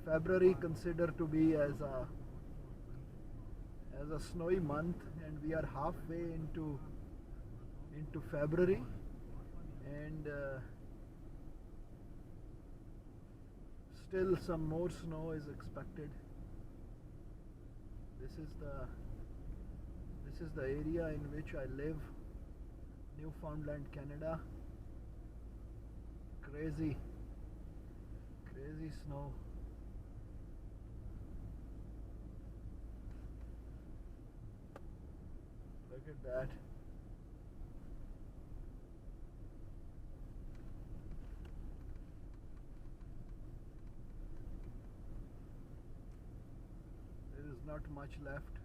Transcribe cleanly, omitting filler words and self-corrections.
February considered to be as a snowy month, and we are halfway into February, and still some more snow is expected. This is the area in which I live, Newfoundland, Canada. Crazy snow. Look at that. There is not much left.